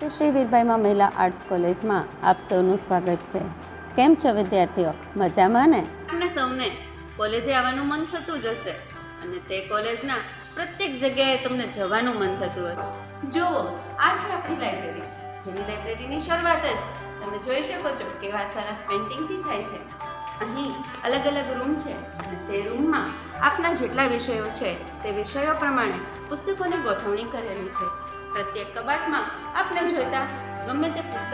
તો શ્રી વીરબાઈમાં મહિલા આર્ટ્સ કોલેજમાં આપ સૌનું સ્વાગત છે. કેમ છો વિદ્યાર્થીઓ? મજામાં ને? તમને સૌને કોલેજે આવવાનું મન થતું જ હશે અને તે કોલેજના પ્રત્યેક જગ્યાએ તમને જવાનું મન થતું હશે. જુઓ, આ છે આપણી લાઇબ્રેરી, જેની લાઇબ્રેરીની શરૂઆત જ તમે જોઈ શકો છો કેવા સરસ પેઇન્ટિંગથી થાય છે. અહીં અલગ અલગ રૂમ છે અને તે રૂમમાં આપના જેટલા વિષયો છે તે વિષયો પ્રમાણે પુસ્તકોની ગોઠવણી કરેલી છે. પ્રત્યેક કબાટમાં આપણે જોઈતા ગમે તે પુસ્તક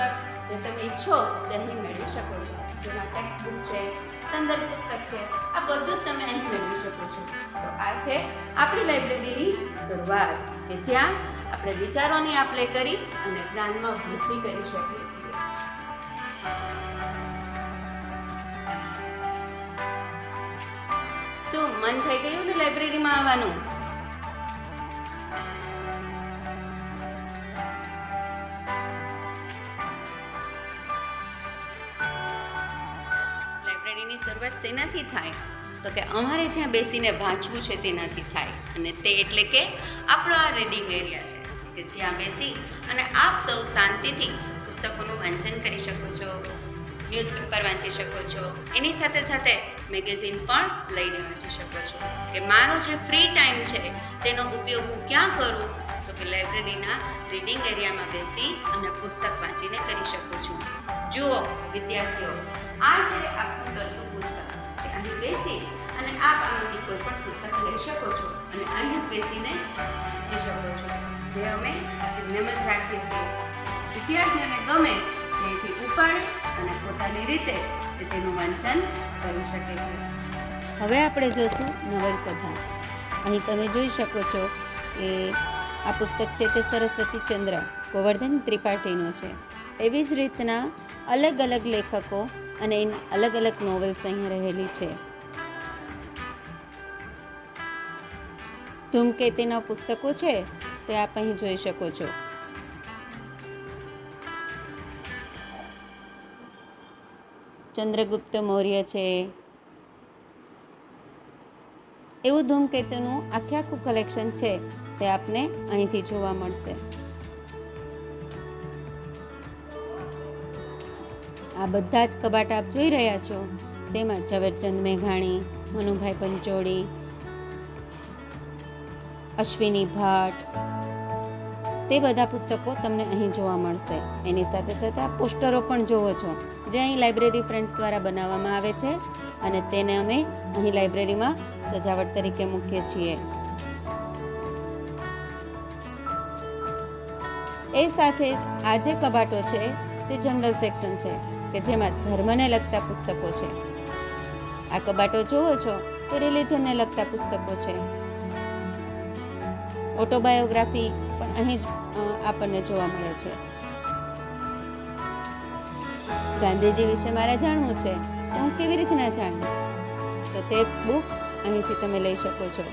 જે તમે ઈચ્છો તે અહીં મેળવી શકો છો. જેમાં ટેક્સ્ટ બુક છે, સંદર્ભ પુસ્તક છે, આ બધું જ તમે અહીં મેળવી શકો છો. તો આ છે આપણી લાઇબ્રેરીની શરૂઆત કે જ્યાં આપણે વિચારોની આપ-લે કરી અને જ્ઞાનમાં વૃદ્ધિ કરી શકીએ છીએ. શું મન થઈ ગયું ને લાઇબ્રેરીમાં આવવાનું? લાઇબ્રેરીની શરૂઆત શેનાથી થાય? તો કે અમારે જ્યાં બેસીને વાંચવું છે તેનાથી થાય, અને તે એટલે કે આપણો આ રીડિંગ એરિયા છે કે જ્યાં બેસી અને આપ સૌ શાંતિથી પુસ્તકોનું વાંચન કરી શકો છો, ન્યૂઝપેપર વાંચી શકો છો, એની સાથે સાથે મેગેઝિન પણ લઈને વાંચી શકો છો. કે મારો જે ફ્રી ટાઈમ છે તેનો ઉપયોગ હું ક્યાં કરું? તો કે લાઇબ્રેરીના રીડિંગ એરિયામાં બેસી અને પુસ્તક વાંચીને કરી શકું છું. જુઓ વિદ્યાર્થીઓ, આ છે આપણું ગલતું પુસ્તક કે અહીં બેસી અને આપ આમાંથી કોઈ પણ પુસ્તક લઈ શકો છો અને અહીં જ બેસીને વાંચી શકો છો. જે અમે એમ જ રાખીએ છીએ. વિદ્યાર્થીઓને ગમે તેથી ઉપાડે અને પોતાની રીતે તેનું વાંચન કરી શકે છે. હવે આપણે જોશું નવલકથા. અહીં તમે જોઈ શકો છો કે આ પુસ્તક છે તે સરસ્વતી ચંદ્ર ગોવર્ધન ત્રિપાઠીનું છે. એવી જ રીતના અલગ અલગ લેખકો અને એની અલગ અલગ નોવેલ્સ અહીં રહેલી છે. ધૂમકેતુના પુસ્તકો છે તે આપ અહીં જોઈ શકો છો. ચંદ્રગુપ્ત મૌર્ય છે, એવું ધૂમકેતુનું આખું કલેક્શન છે તે આપને અહીંથી જોવા મળશે. આ બધા જ કબાટ આપ જોઈ રહ્યા છો તેમાં ઝવેરચંદ મેઘાણી, મનુભાઈ પંચોળી, અશ્વિની ભાટ, તે બધા પુસ્તકો તમને અહીં જોવા મળશે. એની સાથે સાથે આ પોસ્ટરો પણ જોવો છો જે અહીં લાઇબ્રેરી ફ્રેન્ડ્સ દ્વારા બનાવવામાં આવે છે અને તેને અમે અહીં લાઇબ્રેરીમાં સજાવટ તરીકે મૂકીએ છીએ. એ સાથે જ આ જે કબાટો છે તે જનરલ સેક્શન છે કે જેમાં ધર્મને લગતા પુસ્તકો છે. આ કબાટો જોવો છો તે રિલિજનને લગતા પુસ્તકો છે. ઓટોબાયોગ્રાફી પણ અહીં જ આપણને જોવા મળે છે. ગાંધીજી વિશે મારે જાણવું છે તો હું કેવી રીતના જાણીશ? તો તે બુક અહીંથી તમે લઈ શકો છો.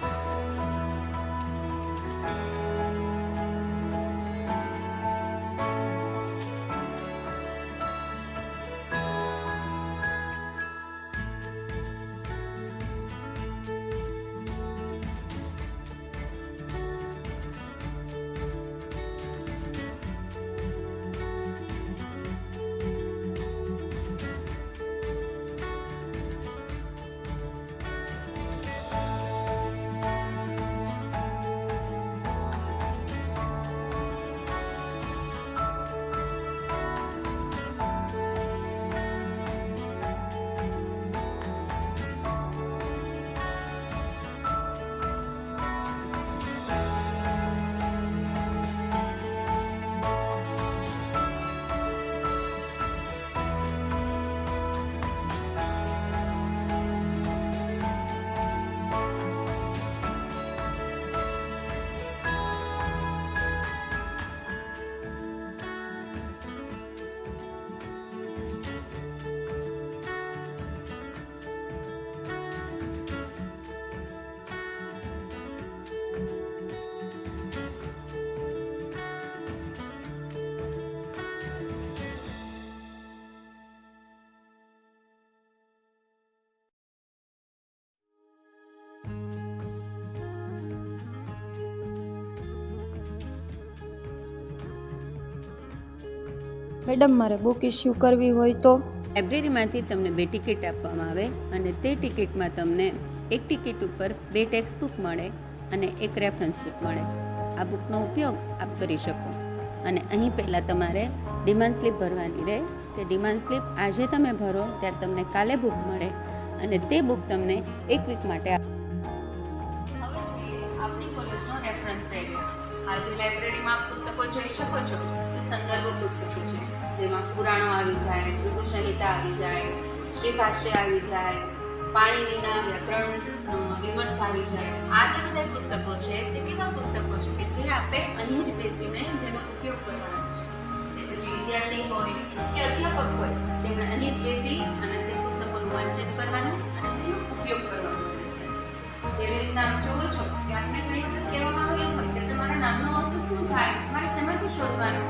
મેડમ મારે બુક ઇસ્યુ કરવી હોય તો? લાઇબ્રેરીમાંથી તમને 2 ટિકિટ આપવામાં આવે અને તે ટિકિટમાં તમને એક ટિકિટ ઉપર 2 ટેક્સ્ટ બુક મળે અને એક રેફરન્સ બુક મળે. આ બુકનો ઉપયોગ આપ કરી શકો અને અહીં પહેલાં તમારે ડિમાન્ડ સ્લિપ ભરવાની રહે. તે ડિમાન્ડ સ્લિપ આજે તમે ભરો ત્યારે તમને કાલે બુક મળે અને તે બુક તમને 1 વીક માટે હવે જોઈએ આપણી કોલેજનો રેફરન્સ એરિયા. આજે લાઇબ્રેરીમાં આપ પુસ્તકો જોઈ શકો છો કે સંદર્ભ પુસ્તકો છે, જેમાં પુરાણો આવી જાય, ભૃગુ સંહિતા આવી જાય, શ્રી ભાષ્ય આવી જાય, પાણીનીના વ્યાકરણનો વિમર્શ આવી જાય. આ જે બધા પુસ્તકો છે તે કેવા પુસ્તકો છે કે જે આપણે અહીં જ બેસીને જેનો ઉપયોગ કરવાનો છે. તે પછી વિદ્યાર્થી હોય કે અધ્યાપક હોય તેમણે અહીં જ બેસી અને તે પુસ્તકોનું વાંચન કરવાનું અને તેનો ઉપયોગ કરવાનો રહેશે. જેવી રીતના આપ જોવો છો કે આપણે ઘણી વખત કહેવામાં આવેલું હોય કે તમારા નામનો અર્થ શું થાય, મારે શેમાંથી શોધવાનો,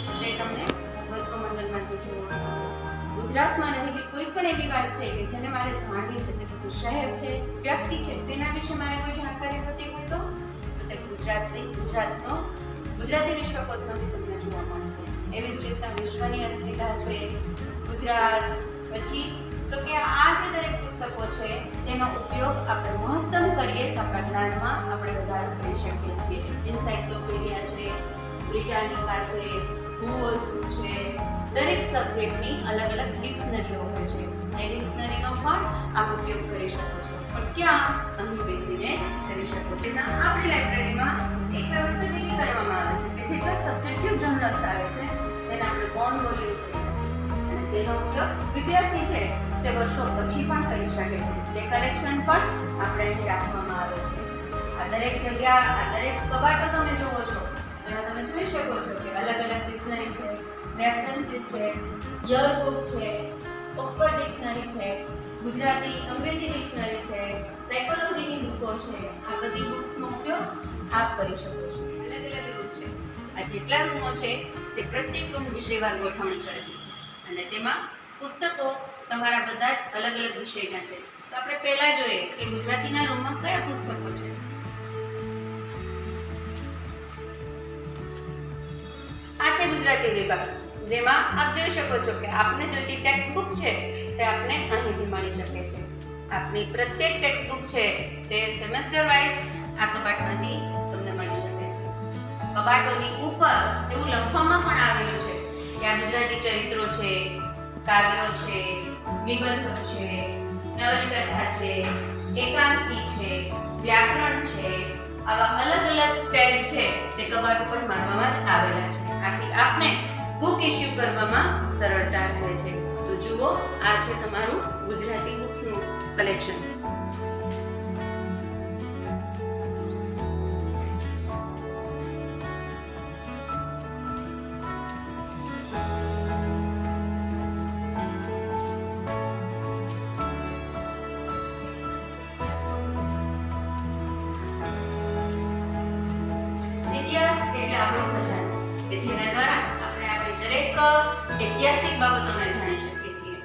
તો તે તમને ભગવદ્ મંડળમાંથી જોવા મળે. ગુજરાતમાં રહેલી કોઈ પણ એવી વાત છે કે જેને મારે જાણવી છે, તે પછી શહેર છે, વ્યક્તિ છે, તેના વિશે મારે કોઈ જાણકારી જોતી હોય તો તે ગુજરાતી વિશ્વકોશમાંથી તમને જોવા મળશે. એવી જ રીતના વિશ્વની અસ્મિતા છે, ગુજરાત, પછી તો કે આ જે દરેક પુસ્તકો છે તેનો ઉપયોગ આપણે મહત્તમ કરીએ તો આપણા જ્ઞાનમાં આપણે વધારો કરી શકીએ છીએ. એન્સાઇક્લોપીડિયા છે, બ્રિટાનિકા છે, ભૂવસ્તુ છે, દરેક સબ્જેક્ટની અલગ અલગ ડિક્શનરીઓ હોય છે. એ ડિક્શનરીનો પણ આપ ઉપયોગ કરી શકો છો, પણ ક્યાં? અહીં બેસીને કરી શકો છો. આપણી લાઇબ્રેરીમાં એક વ્યવસ્થા એવી કરવામાં આવે છે કે જેટલા સબ્જેક્ટિવ જર્નલ્સ આવે છે તેને આપણે બોન્ડ વોલ્યુમ કહીએ અને તેનો ઉપયોગ વિદ્યાર્થી છે તે વર્ષો પછી પણ કરી શકે છે. જે કલેક્શન પણ આપણે અહીં રાખવામાં આવે છે. આ દરેક જગ્યા, આ દરેક કબાટો તમે જુઓ છો એમાં તમે જોઈ શકો છો કે અલગ અલગ ડિક્શનરી છે, રેફરન્સીસ છે, યર બુક છે, ઓક્સફર્ડ ડિક્શનરી છે, ગુજરાતી અંગ્રેજી ડિક્શનરી છે, સાયકોલોજીની બુકો છે. આ બધી બુક્સનો ઉપયોગ આપ કરી શકો છો. અલગ અલગ રૂમ છે. આ જેટલા રૂમો છે તે પ્રત્યેક રૂમ વિષયવાર ગોઠવણી કરેલી છે અને તેમાં પુસ્તકો તમારા બધા જ અલગ અલગ વિષયના છે. તો આપણે પહેલા જોઈએ કે ગુજરાતીના રૂમમાં કયા પુસ્તકો છે. આ છે ગુજરાતી વિભાગ, જેમાં આપ જોઈ શકો છો કે આપને જોઈતી ટેક્સ્ટ બુક છે તે આપને અહીંથી મળી શકે છે. આપની પ્રત્યેક ટેક્સ્ટ બુક છે તે સેમેસ્ટર વાઇઝ આ કબાટમાંથી તમને મળી શકે છે. કબાટોની ઉપર એવું લખવામાં પણ આવેલું છે કે આ ગુજરાતી ચરિત્રો છે, કાવ્યો છે, નિબંધો છે, નવલકથા છે, એકાંકી છે, વ્યાકરણ છે. આવા અલગ અલગ ટેગ છે તે કબાટ ઉપર મારવામાં જ આવેલા છે. આથી આપને બુક ઇસ્યુ કરવામાં સરળતા રહે છે. તો જુઓ, આ છે તમારું ગુજરાતી બુક્સનું કલેક્શન. ઇતિહાસ એટલે આપણો ખજાનો કે જેના દ્વારા આપણે આપણી દરેક ઐતિહાસિક બાબતોને જાણી શકીએ છીએ.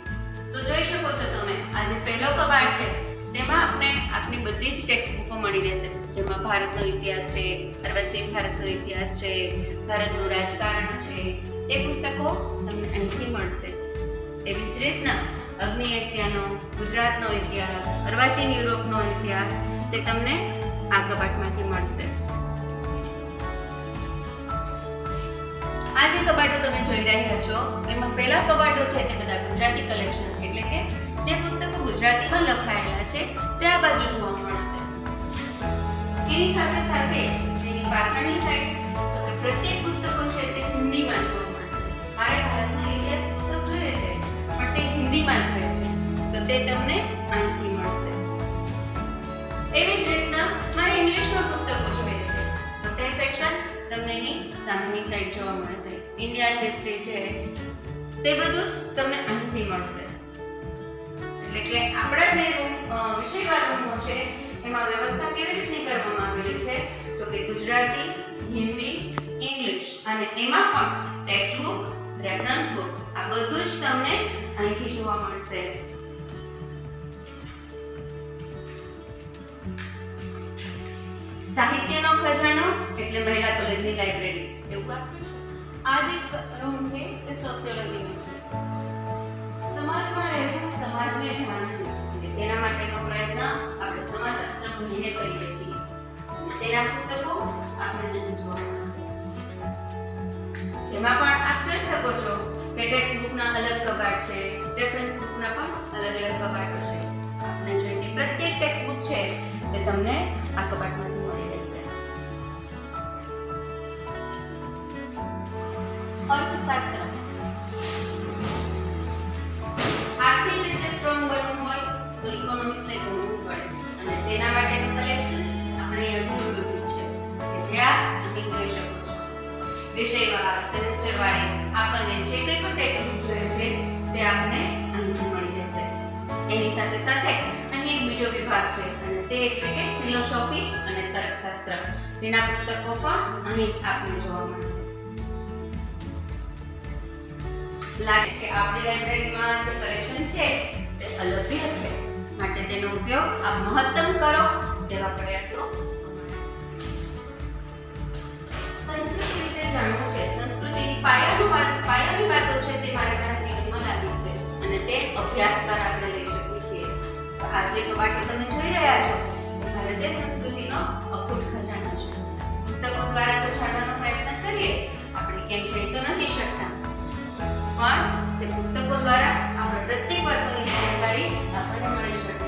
તો જોઈ શકો છો તમે આ જે પહેલો કબાટ છે તેમાં આપણે આપણી બધી જ ટેક્સ્ટ બુકો મળી રહેશે, જેમાં ભારતનો ઇતિહાસ છે, અર્વાચીન ભારતનો ઇતિહાસ છે, ભારતનું રાજકારણ છે. તે પુસ્તકો તમને અહીંથી મળશે. એવી જ રીતના અગ્નિ એશિયાનો, ગુજરાતનો ઇતિહાસ, અર્વાચીન યુરોપનો ઇતિહાસ તે તમને આ કબાટમાંથી મળશે. આ જે કબાટો તમે જોઈ રહ્યા છો એમાં પહેલા કબાટો છે તે બધા ગુજરાતી કલેક્શન, એટલે કે જે પુસ્તકો ગુજરાતીમાં લખાયેલા છે તે આ બાજુ જોવા મળશે. એની સાથે સાથે તેની પાછળની સાઈડ તો કે પ્રત્યેક પુસ્તકો છે તે હિન્દીમાં જોવા મળશે. મારે ભારતનો ઇતિહાસ પુસ્તક જોઈએ છે પણ તે હિન્દીમાં જોઈએ છે તો તે તમને અહીંથી મળશે. એવી જ રીતના મારે ઇંગ્લિશમાં પુસ્તકો જોઈએ છે તો તે સેક્શન તમને એની સામેની સાઈડ જોવા મળશે. ઇન્ડિયન હિસ્ટ્રી છે તે બધું જ તમને અહીંથી મળશે. એટલે કે આપણા જે વિષયવાર રૂમો છે એમાં વ્યવસ્થા કેવી રીતની કરવામાં આવેલી છે તો કે ગુજરાતી, હિન્દી, ઇંગ્લિશ અને એમાં પણ ટેક્સ્ટ બુક, રેફરન્સ બુક આ બધું જ તમને અહીંથી જોવા મળશે. સાહિત્યનો ખજાનો એટલે મહિલા કોલેજની લાઇબ્રેરી એવું આપ્યું છે. આ જે રૂમ છે તે સોશિયોલોજીનો છે. સમાજમાં રહેવું, સમાજને જાણવું અને તેના માટેનો પ્રયત્ન આપણે સમાજશાસ્ત્ર ભણીને કરીએ છીએ. તેના પુસ્તકો આપણને અહીં જોવા મળશે. જેમાં પણ આપ જોઈ શકો છો કે ટેક્સ્ટ બુકના અલગ કબાટ છે, રેફરન્સ બુકના પણ અલગ અલગ કબાટો છે. આપણે જોઈતી પ્રત્યેક ટેક્સ્ટ બુક છે તે તમને આ કબાટમાંથી મળી રહેશે. અર્થશાસ્ત્ર. આર્થિક રીતે સ્ટ્રોંગ બનવું હોય તો ઇકોનોમિક્સને ભણવું પડે અને તેના માટેનું કલેક્શન આપણે અહીંયા ઘણું બધું છે કે જ્યાં તમે જોઈ શકો છો વિષયવાર, સેમેસ્ટર વાઇઝ આપણને જે કંઈ પણ ટેક્સ્ટ બુક જોઈએ છે તે આપણને અહીંથી મળી રહેશે. એની સાથે સાથે અહીં એક બીજો વિભાગ છે અને તે એટલે કે ફિલોસોફી અને તર્કશાસ્ત્ર. તેના પુસ્તકો પણ અહીં આપને જોવા મળશે. લાગે કે આપણી લાઇબ્રેરીમાં જે કલેક્શન છે તે અલભ્ય છે, માટે તેનો ઉપયોગ આપ મહત્તમ કરો તેવા પ્રયાસો સંસ્કૃતિ વિશે જાણવું છે. સંસ્કૃતિની પાયાની વાતો છે તે મારા જીવનમાં લાવી છે અને તે અભ્યાસ દ્વારા આપણે લઈ શકીએ છીએ. તો આ જે કબાટો તમે જોઈ રહ્યા છો તે ભારતીય સંસ્કૃતિનો અખૂટ ખજાનો છે. પુસ્તકો દ્વારા તો જાણવાનો પ્રયત્ન કરીએ, આપણે કેમ જઈ તો નથી શકતા, પણ તે પુસ્તકો દ્વારા આપણે પ્રત્યેક વાતોની જાણકારી આપણને મળી શકે છે.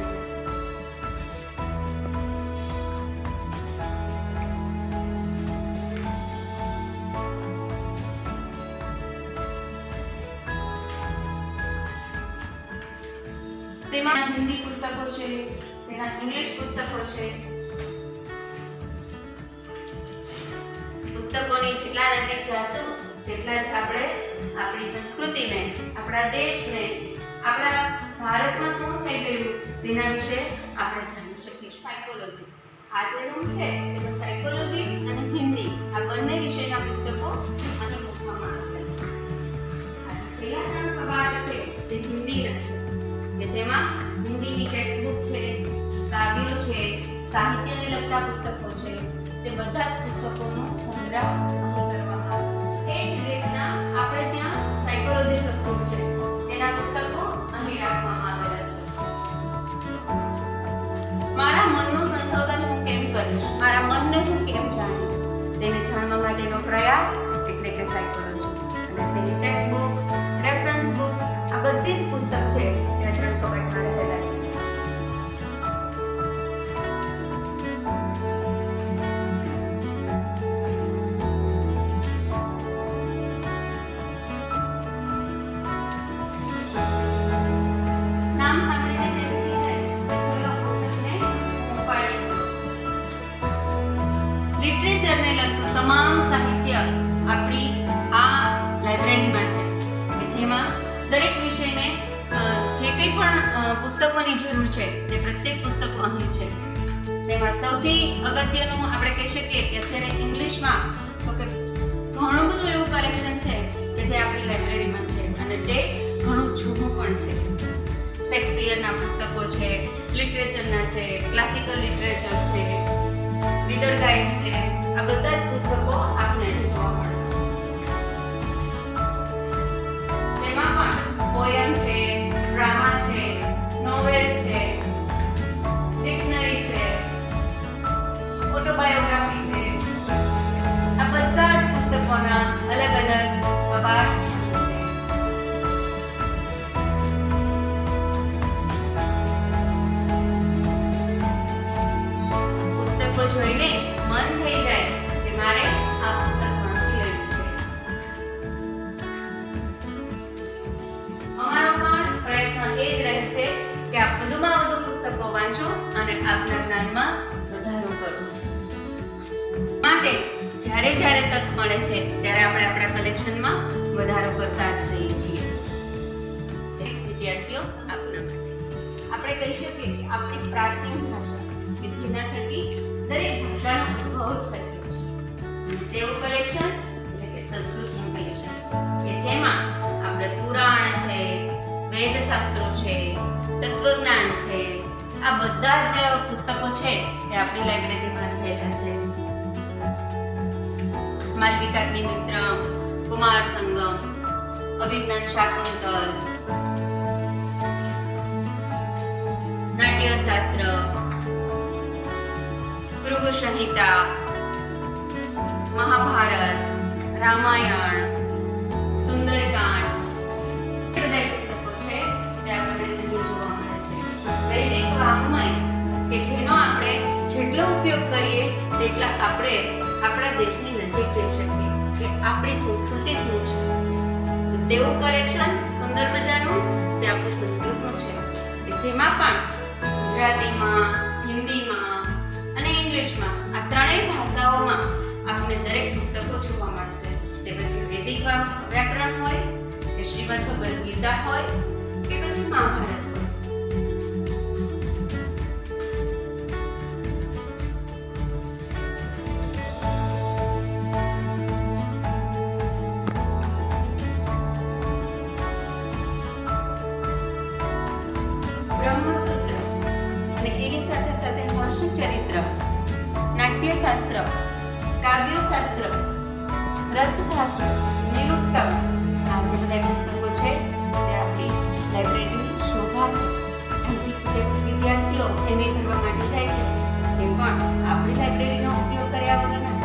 તેમાં હિન્દી પુસ્તકો છે, તેના ઇંગ્લિશ પુસ્તકો છે. પુસ્તકોની જેટલા નજીક જશું તેટલા જ આપણે આપણી સંસ્કૃતિને, આપણા દેશને, આપણા ભારતમાં શું થઈ ગયું તેના વિશે આપણે જાણી શકીએ. સાયકોલોજી. આ જે રૂમ છે તેમાં સાયકોલોજી અને હિન્દી આ બંને વિષયના પુસ્તકો અહીં મૂકવામાં આવેલા છે. આ પહેલા ત્રણ કબાટ છે તે હિન્દીના છે કે જેમાં હિન્દીની ટેક્સ્ટ બુક છે, કાવ્યો છે, સાહિત્યને લગતા પુસ્તકો છે. તે બધા જ પુસ્તકોનો સંગ્રહ અહીં કરવામાં આવ્યો છે. એ જ રીતના આપણે ત્યાં સાયકોલોજી સબ્જેક્ટ છે તેના પુસ્તકો અહીં રાખવામાં આવેલા છે. મારા મનનું સંશોધન હું કેમ કરીશ, મારા મનને હું કેમ જાણીશ, તેને જાણવા માટેનો પ્રયાસ એટલે કે સાયકોલોજી. અને તેની ટેક્સ્ટ બુક, રેફરન્સ બુક આ બધી જ પુસ્તક છે તે ત્રણ કબાટમાં રહેલા છે. નામ સાંભળીને નક્કી થાય ચલો પુસ્તકને ઉપાડીએ. લિટરેચરને લગતું તમામ સાહિત્ય આપણી આ લાઇબ્રેરીમાં છે કે જેમાં દરેક વિષયને જે કંઈ પણ પુસ્તકોની જરૂર છે તે પ્રત્યેક પુસ્તકો અહીં છે. તેમાં સૌથી અગત્યનું આપણે કહી શકીએ કે અત્યારે ઇંગ્લિશમાં તો કે ઘણું બધું એવું કલેક્શન છે કે જે આપણી લાઇબ્રેરીમાં છે અને તે ઘણું જૂનું પણ છે. શેક્સપિયરના પુસ્તકો છે, લિટરેચરના છે, ક્લાસિકલ લિટરેચર છે, રીડર ગાઈડ છે, આ બધા જ પુસ્તકો આપને જોવા મળશે. તેમાં પણ પોયમ છે, ડ્રામા છે, નોવેલ છે, ડિક્શનરી છે, ઓટોબાયોગ્રાફી છે. આ બધા જ પુસ્તકોના અલગ અલગ કબાટ છે. પુસ્તકો જોઈને મન થઈ જાય કે મારે આ પુસ્તક વાંચી લેવું છે. અમારો પણ પ્રયત્ન એ જ રહે છે કે આપ વધુમાં વધુ પુસ્તકો વાંચો અને આપના જ્ઞાનમાં વધારો કરો. માટે જ જ્યારે જ્યારે તક મળે છે ત્યારે આપણે આપણા કલેક્શનમાં વધારો કરતા જ જઈએ છીએ. વિદ્યાર્થીઓ આપના માટે આપણે કહી શકીએ કે આપણી પ્રાચીન ભાષા કે જેના થકી દરેક ભાષાનો ઉદ્ભવ થયો છે તેવું કલેક્શન એટલે કે સંસ્કૃતનું કલેક્શન કે જેમાં આપણે પુરાણ છે, વેદશાસ્ત્રો છે, તત્વજ્ઞાન છે, આ બધા જ પુસ્તકો છે તે આપણી લાઇબ્રેરીમાં રહેલા છે. માલવિકા અગ્નિમિત્ર, કુમાર સંગમ, અભિજ્ઞાન શાકુંતલ, નાટ્યશાસ્ત્ર, ભૃગુ સંહિતા, મહાભારત, રામાયણ, સુંદરકાંડ, એ બધા પુસ્તકો છે તે આપણને અહીં જોવા મળે છે. વૈદિક વાંગ્મય કે જેનો આપણે જેટલો ઉપયોગ કરીએ તેટલા આપણે આપણા દેશની નજીક જઈ શકીએ કે આપણી સંસ્કૃતિ શું છે. તો તેવું કલેક્શન સુંદર મજાનું તે આપણું સંસ્કૃતનું છે કે જેમાં પણ ગુજરાતીમાં, હિન્દીમાં અને ઇંગ્લિશમાં આ ત્રણેય ભાષાઓમાં આપને દરેક પુસ્તકો જોવા મળશે. તે પછી વૈદિક વ્યાકરણ હોય કે શ્રીમદ ભગવદ ગીતા હોય કે પછી મહાભારત હોય. બ્રહ્મસૂત્ર અને એની સાથે સાથે હર્ષચરિત્ર, નાટ્યશાસ્ત્ર, કાવ્યશાસ્ત્ર, રસભાષા, નિરુક્તમ, આ જે બધા પુસ્તકો છે તે આપણી લાઇબ્રેરીની શોભા છે. અહીંથી જે વિદ્યાર્થીઓ MA કરવા માટે જાય છે તે પણ આપણી લાઇબ્રેરીનો ઉપયોગ કર્યા વગરના